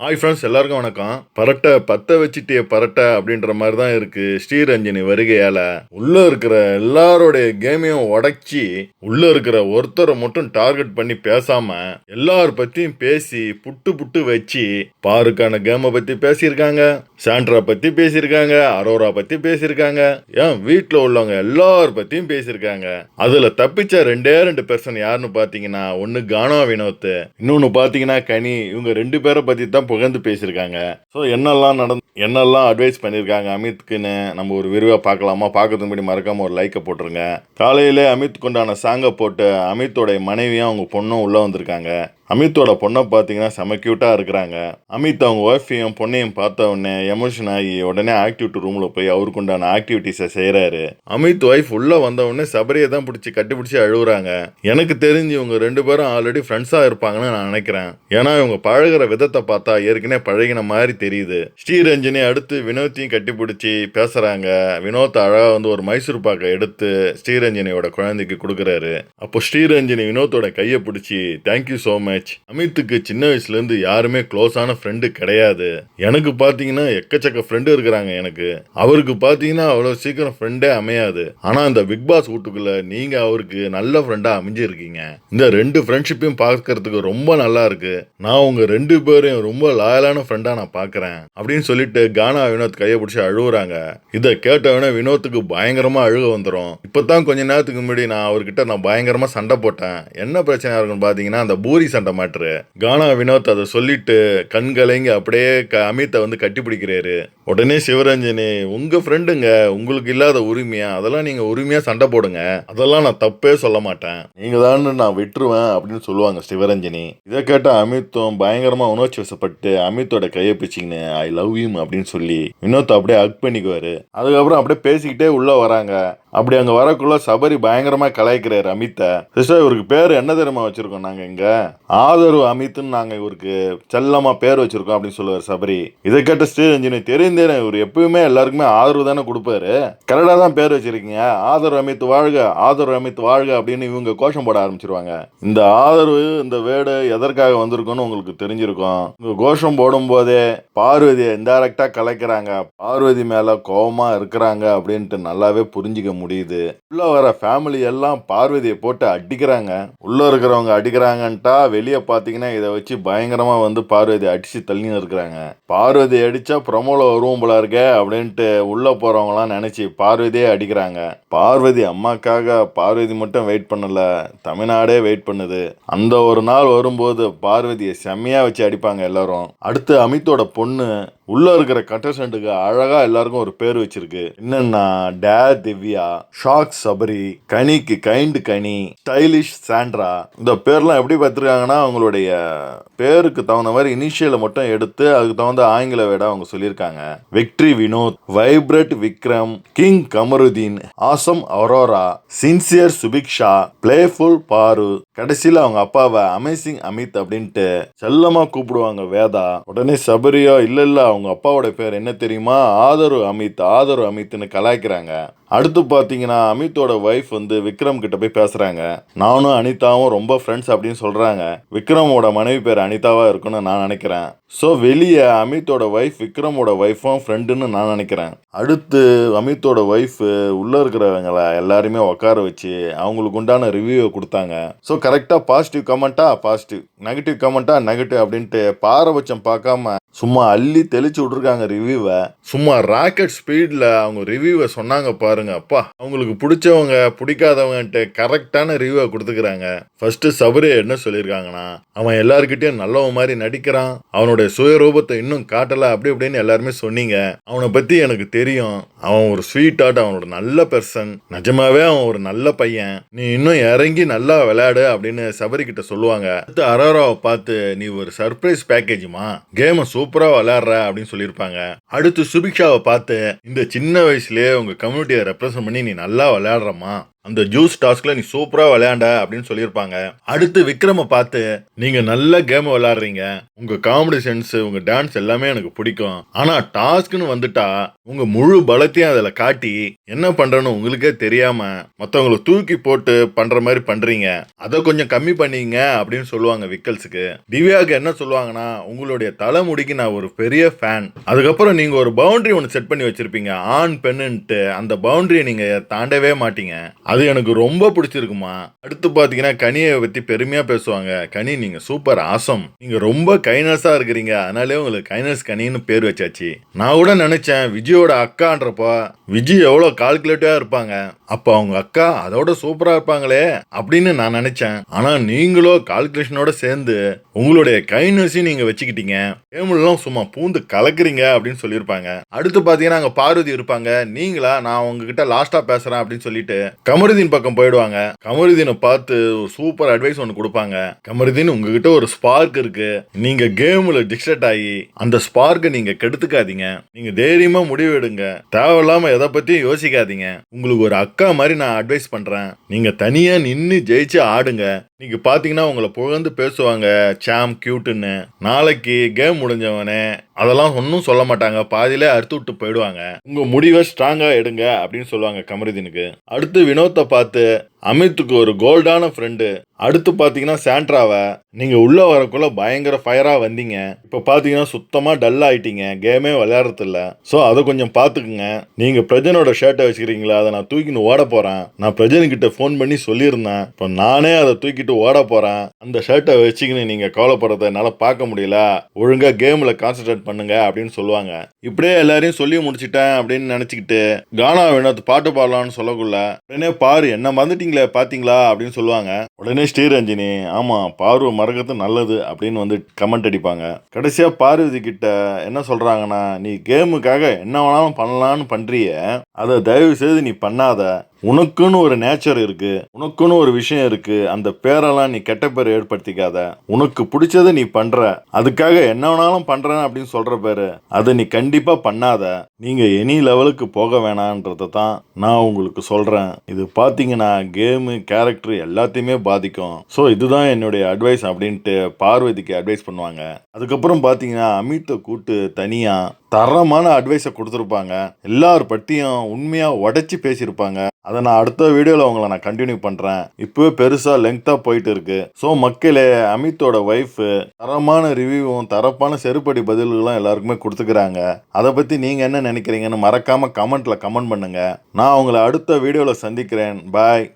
Hi friends, எல்லாருக்கும் வணக்கம். பரட்டை பத்த வச்சுட்டே பரட்டை அப்படின்ற மாதிரி தான் இருக்கு ஸ்ரீரஞ்சனி வருகையால. உள்ள இருக்கிற எல்லாரோடைய கேமையும் உடைச்சி உள்ள இருக்கிற ஒருத்தரை மட்டும் டார்கெட் பண்ணி பேசாம எல்லார் பத்தியும் பேசி புட்டு புட்டு வச்சு பாருக்கான கேமை பத்தி பேசியிருக்காங்க, சாண்ட்ரா பத்தி பேசியிருக்காங்க, அரோரா பத்தி பேசியிருக்காங்க, ஏன் வீட்டில் உள்ளவங்க எல்லார் பத்தியும் பேசியிருக்காங்க. அதுல தப்பிச்ச ரெண்டு பெர்சன் யாருன்னு பாத்தீங்கன்னா, ஒன்னு கானா வினோத், இன்னொன்னு பாத்தீங்கன்னா கனி. இவங்க ரெண்டு பேரை பத்தி தான் புகழ்ந்து பேசியிருக்காங்க. ஸோ என்னெல்லாம் அட்வைஸ் பண்ணியிருக்காங்க அமித்க்குன்னு நம்ம ஒரு விரிவாக பார்க்கலாமா? பார்க்கறதுக்கு முன்னாடி மறக்காம ஒரு லைக்கை போட்டுருங்க. காலையிலே அமித் கொண்டான சாங்கை போட்டு அமித்தோடைய மனைவியும் அவங்க பொண்ணும் உள்ளே வந்திருக்காங்க. அமித்தோட பொண்ணை பார்த்தீங்கன்னா செம க்யூட்டாக இருக்கிறாங்க. அமித் அவங்க ஒய்ஃபையும் பொண்ணையும் பார்த்த உடனே எமோஷன் ஆகி உடனே ஆக்டிவிட்டி ரூமில் போய் அவருக்கு உண்டான ஆக்டிவிட்டிஸை செய்கிறாரு. அமித் ஒய்ஃப் உள்ளே வந்த உடனே சபரியை தான் கட்டி பிடிச்சி அழுகுறாங்க. எனக்கு தெரிஞ்சு இவங்க ரெண்டு பேரும் ஆல்ரெடி ஃப்ரெண்ட்ஸாக இருப்பாங்கன்னு நான் நினைக்கிறேன். ஏன்னா இவங்க பழகிற விதத்தை பார்த்தா ஏற்கனவே பழகின மாதிரி தெரியுது. ஸ்ரீரஞ்சனி அடுத்து வினோத்தையும் கட்டி பிடிச்சி பேசுகிறாங்க. வினோத் அழகாக ஒரு மைசூர் பாக்கை எடுத்து ஸ்ரீரஞ்சனியோட குழந்தைக்கு கொடுக்குறாரு. அப்போ ஸ்ரீரஞ்சனி வினோத்தோட கையை பிடிச்சி தேங்க்யூ ஸோ மச். அமித்துக்கு சின்ன வயசுல இருந்து யாருமே க்ளோஸான ஃப்ரெண்டு கிடையாது. எனக்கு பாத்தீங்கன்னா எக்கச்சக்க ஃப்ரெண்டு இருக்கிறாங்க. எனக்கு அவருக்கு பாத்தீங்கன்னா அவ்வளவு சீக்கிரம் ஃப்ரெண்டே அமையாது. ஆனா இந்த பிக் பாஸ் வீட்டுக்குள்ள நீங்க அவருக்கு நல்ல ஃப்ரெண்டா அமைஞ்சிருக்கீங்க. இந்த ரெண்டு ஃப்ரெண்ட்ஷிப்பையும் பார்க்கறதுக்கு ரொம்ப நல்லா இருக்கு. நான் உங்க ரெண்டு பேரையும் ரொம்ப லாயலான ஃப்ரெண்டா நான் பாக்குறேன் அப்படின்னு சொல்லிட்டு கானா வினோத் கையை பிடிச்சி அழுகுறாங்க. இதை கேட்டவன வினோத்துக்கு பயங்கரமா அழுக வந்துடும். இப்பதான் கொஞ்ச நேரத்துக்கு முன்னாடி நான் அவர்கிட்ட பயங்கரமா சண்டை போட்டேன். என்ன பிரச்சனை இருக்குன்னு பாத்தீங்கன்னா அந்த பூரி சண்டை மாட்டுரு. கானா வினோத் அதை சொல்லிட்டு கண்கலைங்க அப்படியே அமித்தை கட்டி பிடிக்கிறாரு. உடனே சிவரஞ்சனி, உங்க ஃப்ரெண்டுங்க, உங்களுக்கு இல்லாத உரிமையா? அதெல்லாம் நீங்க உரிமையா சண்டை போடுங்க, அதெல்லாம் நான் தப்பே சொல்ல மாட்டேன், நீங்க தான் நான் விட்டுருவேன் அப்படின்னு சொல்லுவாங்க சிவரஞ்சனி. இதை கேட்ட அமித்தும் பயங்கரமா உணர்ச்சி வசப்பட்டு அமித்தோட கையை பிடிச்சிங்கன்னு ஐ லவ் யூ அப்படின்னு சொல்லி வினோத் அப்படியே ஹக் பண்ணிக்குவாரு. அதுக்கப்புறம் அப்படியே பேசிக்கிட்டே உள்ள வராங்க. அப்படி அங்க வரக்குள்ள சபரி பயங்கரமா கலாய்க்கிறாரு அமித்தை. சிஸ்டர், இவருக்கு பேர் என்ன தெரியுமா வச்சிருக்கோம் நாங்க இங்க? ஆதரவு அமித்னு நாங்க இவருக்கு செல்லமா பேர் வச்சிருக்கோம் அப்படின்னு சொல்லுவார் சபரி. இதை கேட்ட ஸ்ரீரஞ்சனி, தெரிந்தேன் இவர் எப்பவுமே எல்லாருக்குமே ஆதரவு தானே கொடுப்பாரு, கரெக்டா தான் பேர் வச்சிருக்கீங்க, ஆதரவு அமித் வாழ்க, ஆதரவு அமித் வாழ்க அப்படின்னு இவங்க கோஷம் போட ஆரம்பிச்சிருவாங்க. இந்த ஆதரவு இந்த வேர்டு எதற்காக வந்திருக்கும்னு உங்களுக்கு தெரிஞ்சிருக்கும். இவங்க கோஷம் போடும் போதே பார்வதியை இன்டைரக்டா கலைக்கிறாங்க. பார்வதி மேல கோபமா இருக்கிறாங்க அப்படின்ட்டு நல்லாவே புரிஞ்சுக்க முடியுது. உள்ள வர ஃபேமிலி எல்லாம் பார்வதியை போட்டு அடிக்கிறாங்க. உள்ள இருக்கிறவங்க அடிக்கிறாங்கன்ட்டா வெளியே பாத்தீங்கன்னா இதை வச்சு பயங்கரமா பார்வதி அடிச்சு தள்ளின்னு இருக்கிறாங்க. பார்வதி அடிச்சா ப்ரமோல வருவோம் போல இருக்கே அப்படின்ட்டு உள்ள போறவங்களாம் நினைச்சு பார்வதியே அடிக்கிறாங்க. பார்வதி அம்மாக்காக பார்வதி மட்டும் வெயிட் பண்ணல, தமிழ்நாடே வெயிட் பண்ணுது. அந்த ஒரு நாள் வரும்போது பார்வதியை செம்மையா வச்சு அடிப்பாங்க எல்லாரும். அடுத்து அமித்தோட பொண்ணு உள்ள இருக்கிற கண்டஸ்டன்ட்டுக்கு அழகா எல்லாருக்கும் ஒரு பேர் வச்சிருக்கு. என்னன்னா டேர் திவ்யா, ஷாக் சபரி, கனிக்கு கைண்ட் கனி, ஸ்டைலிஷ் சாண்ட்ரா. இந்த பேர்லாம் எப்படி பார்த்துருக்காங்கன்னா அவங்களுடைய பேருக்கு தகுந்த மாதிரி இனிஷியலை மட்டும் எடுத்து அதுக்கு தகுந்த ஆங்கில வேடா அவங்க சொல்லியிருக்காங்க. Victory Vinod, vibrant Vikram, king Kamaruddin, awesome Arora, sincere Subiksha, playful Paru, கடைசியில் அவங்க அப்பாவை அமேசிங் அமித் அப்படின்ட்டு செல்லமா கூப்பிடுவாங்க வேதா. உடனே சபரியா இல்ல அவங்க அப்பாவோட பேர் என்ன தெரியுமா? ஆதரவு அமித்னு கலாய்க்கிறாங்க. அடுத்து பார்த்தீங்கன்னா அமித்தோட ஒய்ஃப் விக்ரம் கிட்ட போய் பேசுறாங்க. நானும் அனிதாவும் ரொம்ப ஃப்ரெண்ட்ஸ் அப்படின்னு சொல்றாங்க. விக்ரமோட மனைவி பேர் அனிதாவா இருக்குன்னு நான் நினைக்கிறேன். ஸோ வெளியே அமித்தோட ஒய்ஃப் விக்ரமோட ஒய்ஃபும் ஃப்ரெண்டுன்னு நான் நினைக்கிறேன். அடுத்து அமித்தோட ஒய்ஃப் உள்ள இருக்கிறவங்களை எல்லாருமே உட்கார வச்சு அவங்களுக்கு உண்டான ரிவ்யூவை கொடுத்தாங்க. ஸோ கரெக்டாக பாசிட்டிவ் கமெண்ட்டா பாசிட்டிவ், நெகட்டிவ் கமெண்ட்டா நெகட்டிவ் அப்படின்ட்டு பாரபட்சம் பார்க்காம சும்மா அள்ளி தெளிச்சு விட்டுருக்காங்க ரிவ்யூவை. சும்மா ராக்கெட் ஸ்பீட்ல அவங்க ரிவ்யூவை சொன்னாங்க பாருங்க. அப்பா, அவங்களுக்கு பிடிச்சவங்க பிடிக்காதவங்கன்ட்டு கரெக்டான ரிவ்யூவை கொடுத்துக்கிறாங்க. ஃபர்ஸ்ட் சபரி என்ன சொல்லியிருக்காங்கன்னா, அவன் எல்லாருக்கிட்டையும் நல்லவன் மாதிரி நடிக்கிறான், அவனுடைய சுயரூபத்தை இன்னும் காட்டல அப்படி அப்படின்னு எல்லாருமே சொன்னீங்க. அவனை பத்தி எனக்கு தெரியும், அவன் ஒரு ஸ்வீட் ஆர்ட், அவனோட நல்ல பெர்சன், நிஜமாவே அவன் ஒரு நல்ல பையன், நீ இன்னும் இறங்கி நல்லா விளையாடு அப்படின்னு சபரி கிட்ட சொல்லுவாங்க. அடுத்து அரோராவை பார்த்து, நீ ஒரு சர்ப்ரைஸ் பேக்கேஜுமா, கேமை சூப்பரா விளையாடுற அப்படின்னு சொல்லியிருப்பாங்க. அடுத்து சுபிக்ஷாவை பார்த்து, இந்த சின்ன வயசுலயே உங்க கம்யூனிட்டியை ரெப்ரசன்ட் பண்ணி நீ நல்லா விளையாடுறமா, அந்த ஜூஸ் டாஸ்க்ல நீ சூப்பரா விளையாண்ட அப்படின்னு சொல்லியிருப்பாங்க. அடுத்து விக்ரம பார்த்து நீங்க நல்ல கேம் விளையாடுறீங்க, உங்க காமெடி சென்ஸ், உங்க டான்ஸ் எல்லாமே எனக்கு பிடிக்கும். ஆனா டாஸ்க்னு வந்துட்டா உங்க முழு பலத்தையும் அதுல காட்டி என்ன பண்றேன்னு உங்களுக்கே தெரியாம மத்தவங்களை தூக்கி போட்டு பண்ற மாதிரி பண்றீங்க. அதை கொஞ்சம் கம்மி பண்ணீங்க அப்படின்னு சொல்லுவாங்க விக்கல்ஸுக்கு. திவ்யாவுக்கு என்ன சொல்லுவாங்கன்னா, உங்களுடைய தலைமுடிக்கு நான் ஒரு பெரிய ஃபேன். அதுக்கப்புறம் நீங்க ஒரு பவுண்டரி ஒன்று செட் பண்ணி வச்சிருப்பீங்க, ஆண் பெண்ணுன்ட்டு. அந்த பவுண்டரியை நீங்க தாண்டவே மாட்டீங்க. அது எனக்கு ரொம்ப பிடிச்சிருக்குமா. அடுத்து பாத்தீங்கன்னா கனியை பத்தி பெருமையா பேசுவாங்க. கனி நீங்க சூப்பர் ஆசம், நீங்க ரொம்ப கைனஸா இருக்கிறீங்க, அதனாலே உங்களுக்கு கைனஸ் கனின்னு பேர் வச்சாச்சு. நான் கூட நினைச்சேன் விஜயோட அக்கான்றப்போ விஜய் எவ்வளவு கால்குலேட்டிவா இருப்பாங்க, அப்ப அவங்க அக்கா அதோட சூப்பரா இருப்பாங்களே அப்படின்னு நான் நினைச்சேன். ஆனா நீங்களோ கால்குலேஷனோட சேர்ந்து உங்களுடைய கைனஸையும் நீங்க வச்சுக்கிட்டீங்க. கேம்லாம் சும்மா பூந்து கலக்குறீங்க அப்படின்னு சொல்லியிருப்பாங்க. அடுத்து பாத்தீங்கன்னா அங்க பார்வதி இருப்பாங்க. நீங்களா, நான் உங்ககிட்ட லாஸ்டா பேசுறேன் அப்படின்னு சொல்லிட்டு கமருதீன் பக்கம் போயிடுவாங்க. கமருதீனை பார்த்து சூப்பர் அட்வைஸ் ஒன்று கொடுப்பாங்க. கமருதீன், உங்ககிட்ட ஒரு ஸ்பார்க் இருக்கு, நீங்க கேம்ல டிஸ்ட்ராக்ட் ஆகி அந்த ஸ்பார்க்கை நீங்க கெடுத்துக்காதீங்க. நீங்க தைரியமா முடிவு எடுங்க, தேவையில்லாம எதை பத்தியும் யோசிக்காதீங்க. உங்களுக்கு ஒரு அக்கா மாதிரி நான் அட்வைஸ் பண்றேன், நீங்க தனியா நின்னு ஜெயிச்சு ஆடுங்க. நீங்க பாத்தீங்கன்னா உங்களை புகழ்ந்து பேசுவாங்க, சாம் கியூட்டுன்னு. நாளைக்கு கேம் முடிஞ்சவனே அதெல்லாம் ஒன்றும் சொல்ல மாட்டாங்க, பாதியிலே அறுத்து விட்டு போயிடுவாங்க. உங்க முடிவை ஸ்ட்ராங்கா எடுங்க அப்படின்னு சொல்லுவாங்க கமருதீனுக்கு. அடுத்து வினோத்தை பார்த்து அமித்துக்கு ஒரு கோல்டான ஃப்ரெண்டு. அடுத்து பாத்தீங்கன்னா சாண்ட்ராவை, நீங்க உள்ள வரக்குள்ள பயங்கர ஃபயரா வந்தீங்க, இப்ப பாத்தீங்கன்னா சுத்தமா டல் ஆயிட்டீங்க, கேமே விளையாடுறது இல்ல. சோ அதை கொஞ்சம் பாத்துக்குங்க. நீங்க பிரஜனோட ஷர்ட்டை வச்சுக்கிறீங்களா, அதை நான் தூக்கின்னு ஓட போறேன். நான் பிரஜன்கிட்ட போன் பண்ணி சொல்லியிருந்தேன், இப்போ நானே அதை தூக்கிட்டு ஓட போறேன். அந்த ஷர்ட்டை வச்சுக்கின்னு நீங்க கவலைப்படுறத என்னால பார்க்க முடியல, ஒழுங்கா கேம்ல கான்சென்ட்ரேட் பண்ணுங்க அப்படின்னு சொல்லுவாங்க. இப்படியே எல்லாரையும் சொல்லி முடிச்சிட்டேன் அப்படின்னு நினைச்சுக்கிட்டு கானா வினோத் பாட்டு பாடலாம்னு சொல்லக்குள்ள உடனே பாரு என்ன மறந்துட்டீங்களே பாத்தீங்களா அப்படின்னு சொல்லுவாங்க. உடனே ஸ்ரீரஞ்சினி, ஆமா பார்வை மறக்கிறது நல்லது அப்படின்னு வந்து கமெண்ட் அடிப்பாங்க. கடைசியா பார்வதி கிட்ட என்ன சொல்றாங்கன்னா, நீ கேமுக்காக என்ன வேணாலும் பண்ணலான்னு பண்றிய, அதை தயவு செய்து நீ பண்ணாத. உனக்குன்னு ஒரு நேச்சர் இருக்கு, உனக்குன்னு ஒரு விஷயம் இருக்கு, அந்த பேரெல்லாம் நீ கெட்ட பேர் ஏற்படுத்திக்காத. உனக்கு பிடிச்சதை நீ பண்ற, அதுக்காக என்ன வேணாலும் பண்றேன் அப்படின்னு சொல்ற பேரு, அதை நீ கண்டிப்பா பண்ணாத. நீங்க எனி லெவலுக்கு போக வேணான்றத தான் நான் உங்களுக்கு சொல்றேன். இது பாத்தீங்கன்னா கேமு கேரக்டர் எல்லாத்தையுமே பாதிக்கும். ஸோ இதுதான் என்னுடைய அட்வைஸ் அப்படின்ட்டு பார்வதிக்கு அட்வைஸ் பண்ணுவாங்க. அதுக்கப்புறம் பாத்தீங்கன்னா அமித்தை கூட்டு தனியா தரமான அட்வைஸை கொடுத்துருப்பாங்க. எல்லார் பற்றியும் உண்மையா உடைச்சி பேசியிருப்பாங்க. அதை நான் அடுத்த வீடியோவில் உங்களை நான் கண்டினியூ பண்ணுறேன். இப்போவே பெருசாக லெங்க்த்தாக போயிட்டு இருக்கு. ஸோ மக்களே, அமித்தோட ஒய்ஃபு தரமான ரிவ்யூவும் தரப்பான செருப்படி பதில்களும் எல்லாருக்குமே கொடுத்துக்கிறாங்க. அதை பற்றி நீங்கள் என்ன நினைக்கிறீங்கன்னு மறக்காமல் கமெண்ட்டில் கமெண்ட் பண்ணுங்கள். நான் உங்களை அடுத்த வீடியோவில் சந்திக்கிறேன். பாய்.